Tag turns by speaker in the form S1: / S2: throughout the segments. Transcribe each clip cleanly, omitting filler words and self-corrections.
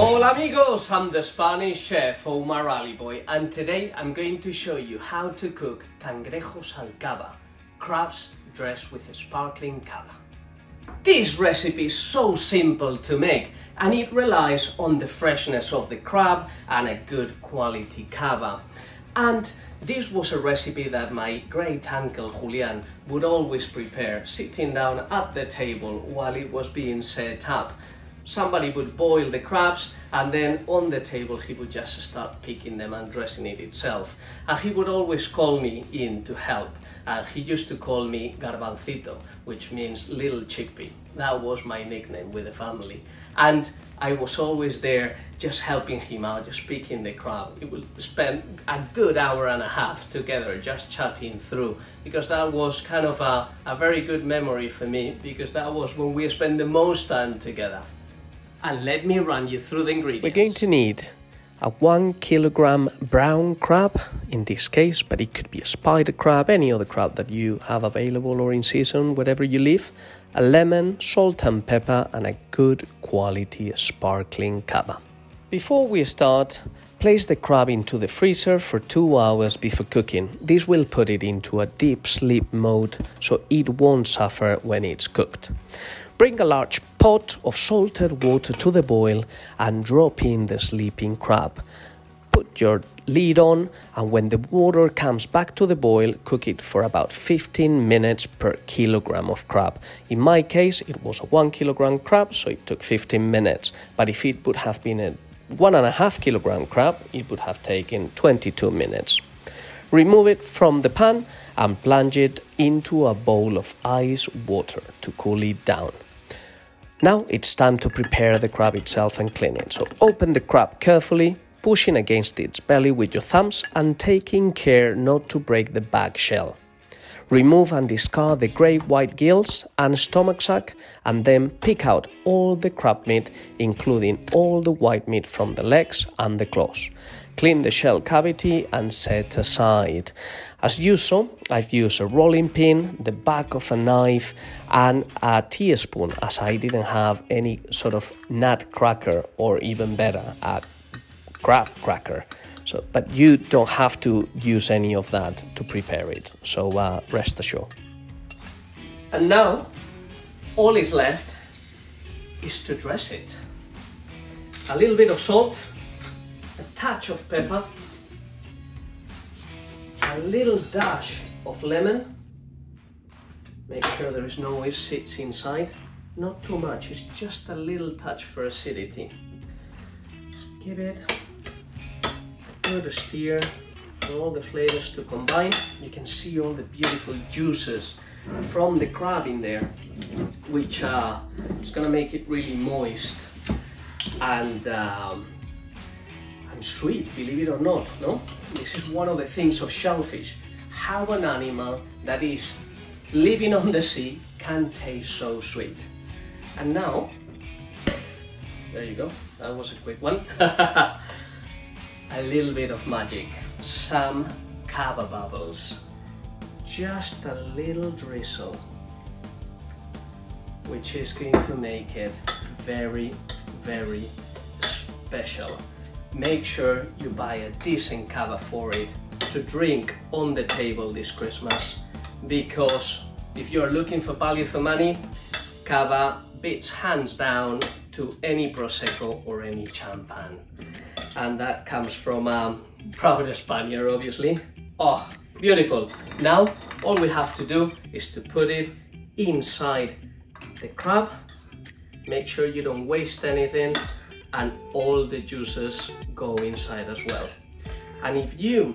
S1: Hola amigos, I'm the Spanish chef Omar Allibhoy, and today I'm going to show you how to cook cangrejos al cava, crabs dressed with sparkling cava. This recipe is so simple to make and it relies on the freshness of the crab and a good quality cava. And this was a recipe that my great uncle Julian would always prepare, sitting down at the table while it was being set up. Somebody would boil the crabs and then on the table he would just start picking them and dressing it itself. And he would always call me in to help. He used to call me garbancito, which means little chickpea. That was my nickname with the family. And I was always there just helping him out, just picking the crab. We would spend a good hour and a half together just chatting through, because that was kind of a very good memory for me, because that was when we spent the most time together. And let me run you through the ingredients.
S2: We're going to need a 1 kilogram brown crab in this case, but it could be a spider crab, any other crab that you have available or in season, wherever you live, a lemon, salt and pepper, and a good quality sparkling cava. Before we start, place the crab into the freezer for 2 hours before cooking. This will put it into a deep sleep mode, so it won't suffer when it's cooked. Bring a large pot of salted water to the boil and drop in the sleeping crab. Put your lid on, and when the water comes back to the boil, cook it for about 15 minutes per kilogram of crab. In my case, it was a 1 kilogram crab, so it took 15 minutes. But if it would have been a 1.5 kilogram crab, it would have taken 22 minutes. Remove it from the pan and plunge it into a bowl of ice water to cool it down. Now it's time to prepare the crab itself and clean it. So open the crab carefully, pushing against its belly with your thumbs and taking care not to break the back shell. Remove and discard the grey-white gills and stomach sac, and then pick out all the crab meat, including all the white meat from the legs and the claws. Clean the shell cavity and set aside. As usual, I've used a rolling pin, the back of a knife, and a teaspoon, as I didn't have any sort of nut cracker, or even better, a crab cracker. But you don't have to use any of that to prepare it, so rest assured.
S1: And now, all is left is to dress it. A little bit of salt, a touch of pepper, a little dash of lemon. Make sure there is no seeds inside. Not too much, it's just a little touch for acidity. Give it a good stir for all the flavors to combine. You can see all the beautiful juices from the crab in there, which is gonna make it really moist and sweet, believe it or not, no? This is one of the things of shellfish, how an animal that is living on the sea can taste so sweet. And now, there you go, that was a quick one. A little bit of magic, some cava bubbles, just a little drizzle, which is going to make it very, very special. Make sure you buy a decent cava for it to drink on the table this Christmas, because if you're looking for value for money, cava beats hands down to any Prosecco or any champagne. And that comes from proud Spaniard, obviously. Oh, beautiful. Now, all we have to do is to put it inside the crab. Make sure you don't waste anything, and all the juices go inside as well. And if you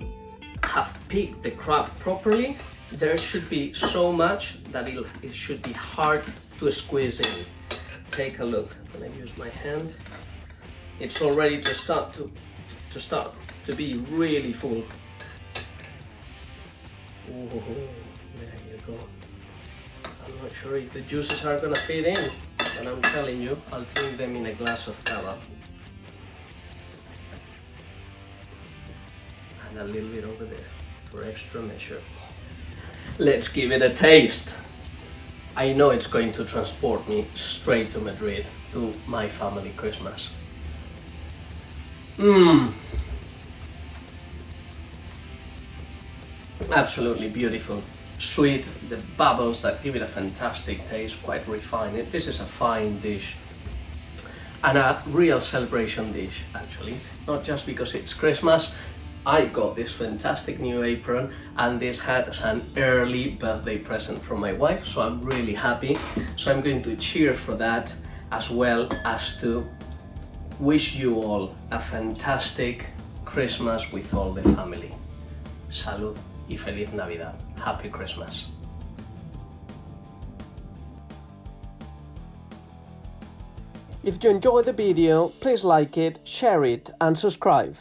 S1: have picked the crab properly, there should be so much that it should be hard to squeeze in. Take a look. I'm gonna use my hand. It's all ready to start to be really full. Oh, there you go. I'm not sure if the juices are gonna fit in, but I'm telling you, I'll drink them in a glass of cava. And a little bit over there for extra measure. Let's give it a taste. I know it's going to transport me straight to Madrid, to my family Christmas. Absolutely beautiful. Sweet, the bubbles that give it a fantastic taste, quite refined. This is a fine dish and a real celebration dish, actually. Not just because it's Christmas. I got this fantastic new apron, and this had as an early birthday present from my wife, so I'm really happy. So I'm going to cheer for that, as well as to wish you all a fantastic Christmas with all the family. Salud y feliz Navidad. Happy Christmas.
S2: If you enjoyed the video, please like it, share it and subscribe.